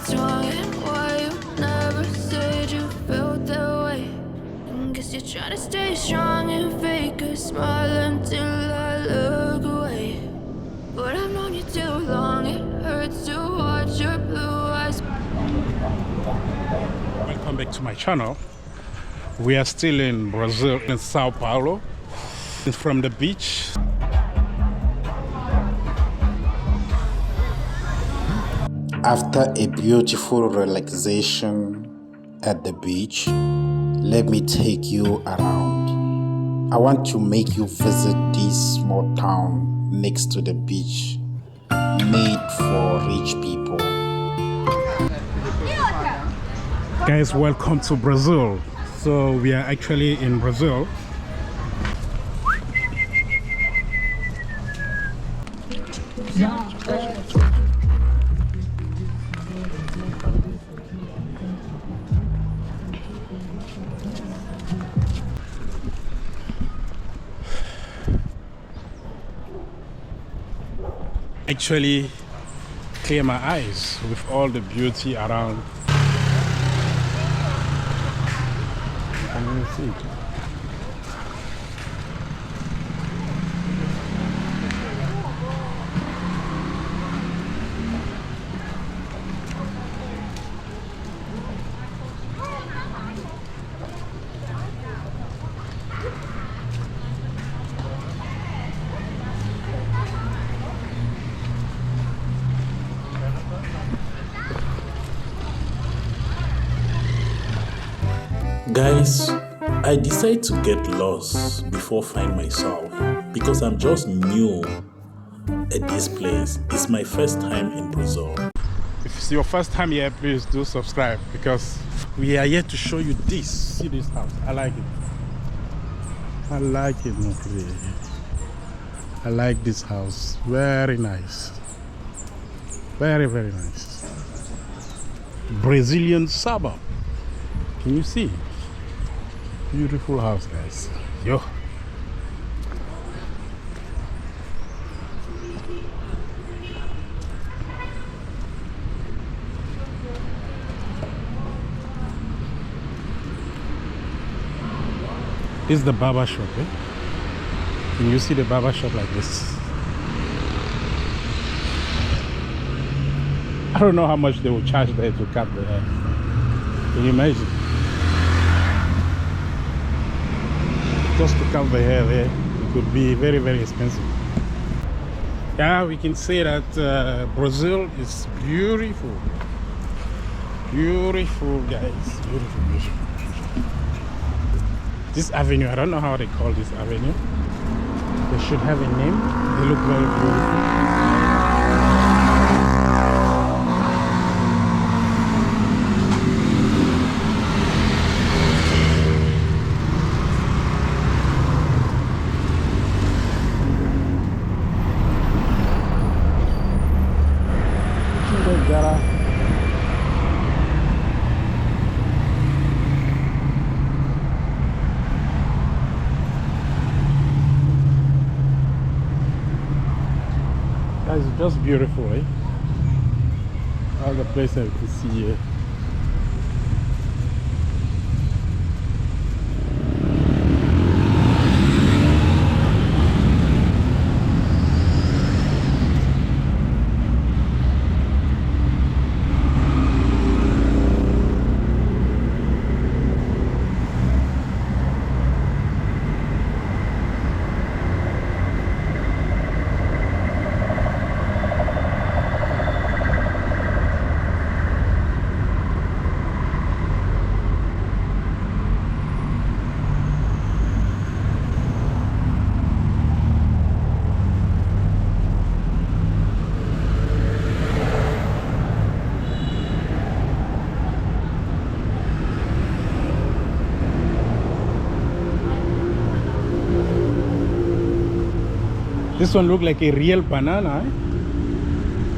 what's wrong and why you never said you felt that way. And guess you're trying to stay strong and fake a smile until I look away. But I've known you too long, it hurts to watch your blue eyes. Welcome back to my channel. We are still in Brazil, in São Paulo. It's from the beach. After a beautiful relaxation at the beach, let me take you around. I want to make you visit this small town next to the beach, made for rich people. Guys, welcome to Brazil. So we are actually in Brazil. Actually clear my eyes with all the beauty around. Can you see? Guys, I decided to get lost before find myself because I'm just new at this place. It's my first time in Brazil. If it's your first time here, please do subscribe because we are here to show you this. See this house. I like it. I like it, Mokri. I like this house. Very nice. Very, very nice. Brazilian suburb. Can you see? Beautiful house, guys. Yo. This is the barber shop, eh? Can you see the barber shop like this? I don't know how much they will charge there to cut the hair. Can you imagine? Just to cut the hair there, it could be very, very expensive. Yeah, we can say that Brazil is beautiful. Beautiful, guys. Beautiful, beautiful. This avenue, I don't know how they call this avenue. They should have a name. They look very beautiful. It's just beautiful, eh? All the places I can see here. This one looks like a real banana, eh?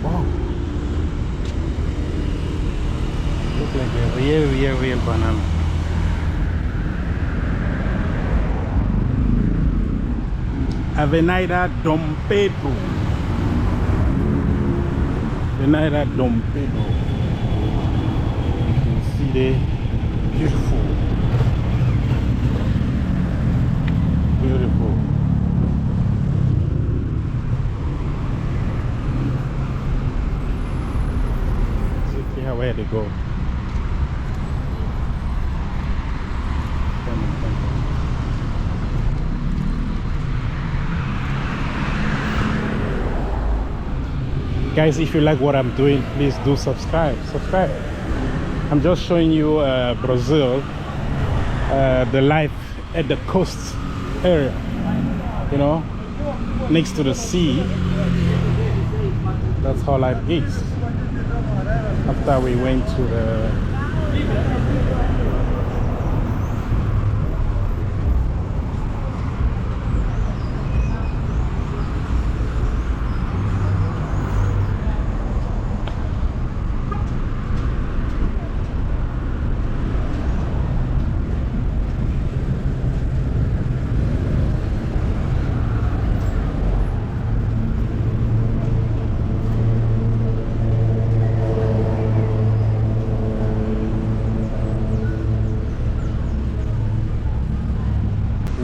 Wow. Look like a real banana. Avenida Dom Pedro. Avenida Dom Pedro. day. Beautiful. Beautiful. See here where they go. Guys, if you like what I'm doing, please do subscribe. I'm just showing you Brazil, the life at the coast area, you know, next to the sea. That's how life is. After we went to the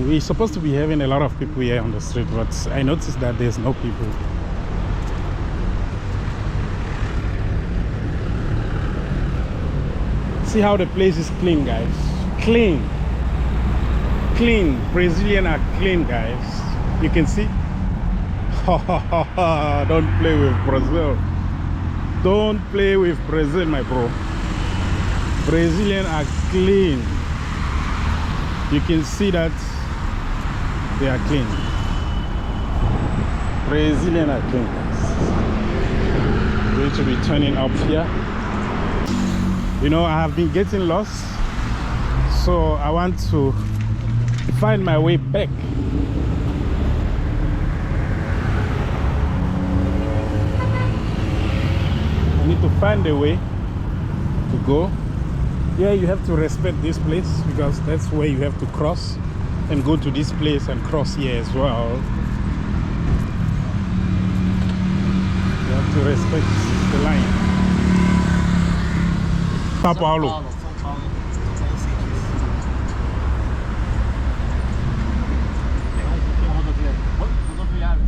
we're supposed to be having a lot of people here on the street, but I noticed that there's no people. See how the place is clean, guys. Clean. Brazilian are clean, guys. You can see. Don't play with Brazil. Don't play with Brazil, my bro. Brazilian are clean. You can see that they are clean. Brazilian are clean. We're going to be turning up here. You know, I have been getting lost, so I want to find my way back. I need to find a way to go. Yeah, you have to respect this place because that's where you have to cross and go to this place and cross here as well. You have to respect the line. São Paulo. São Paulo cientista. Tem uma rodoviária.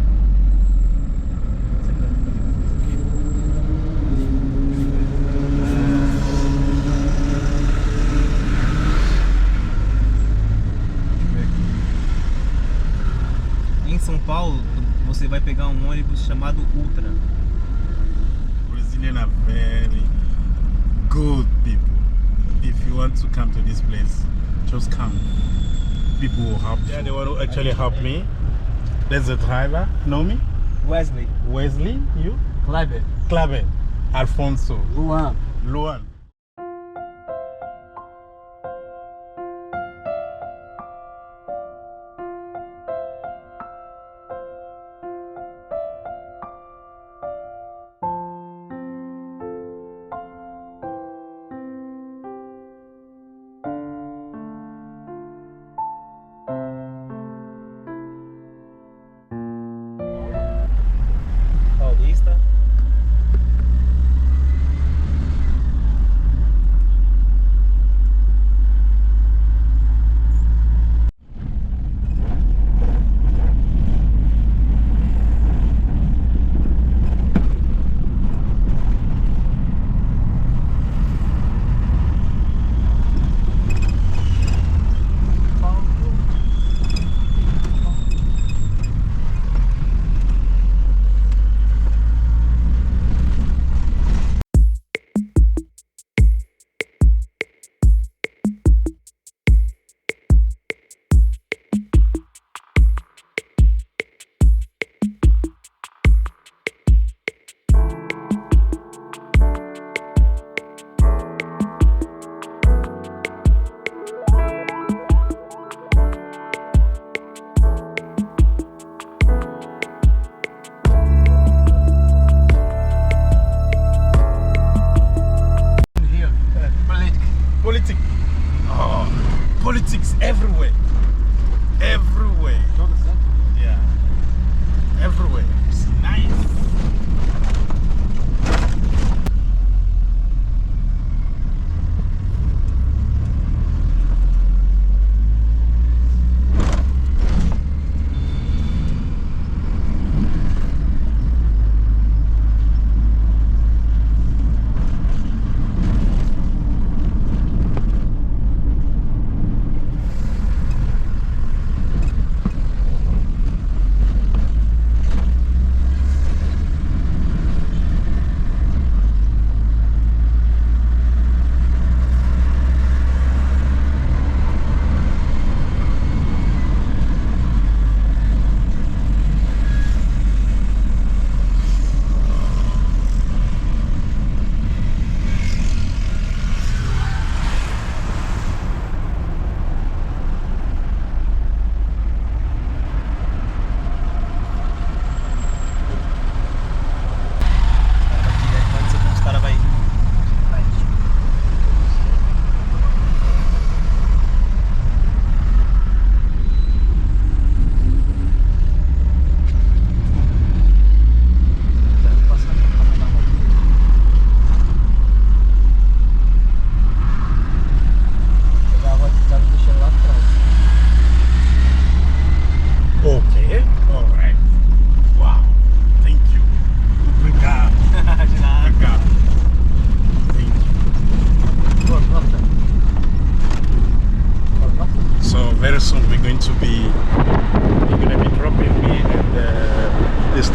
Em São Paulo, você vai pegar um ônibus chamado Ultra. Brazilians are very good people. If you want to come to this place, just come. People will help you. Yeah, they want to actually help me. There's the driver. Know me? Wesley. Wesley, you? Kleber. Kleber. Alfonso. Luan. Luan.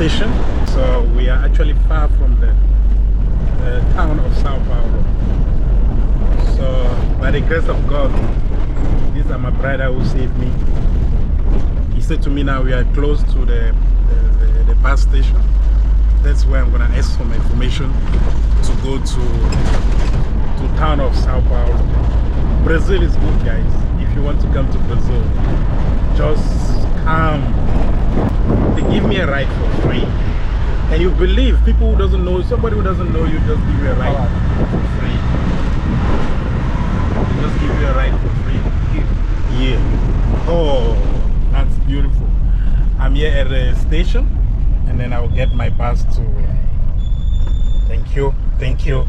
station. So we are actually far from the town of São Paulo. So by the grace of God, these are my brother who saved me. He said to me, now we are close to the bus station. That's where I'm gonna ask for information to go to town of São Paulo. Brazil is good, guys. If you want to come to Brazil, just come. They give me a ride for free. And you believe people who doesn't know, somebody who doesn't know you just give you a ride for free. They just give you a ride for free. Yeah. Oh, that's beautiful. I'm here at the station and then I will get my bus to. Thank you. Thank you.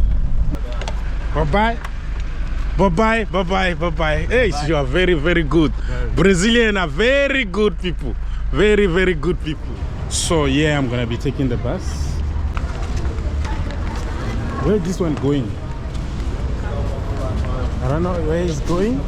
Bye-bye. Bye-bye. Bye-bye. Bye-bye. Hey, you are very, very good. Brazilians are very good people. Very, very good people. So yeah, I'm gonna be taking the bus. Where is this one going? I don't know where it's going.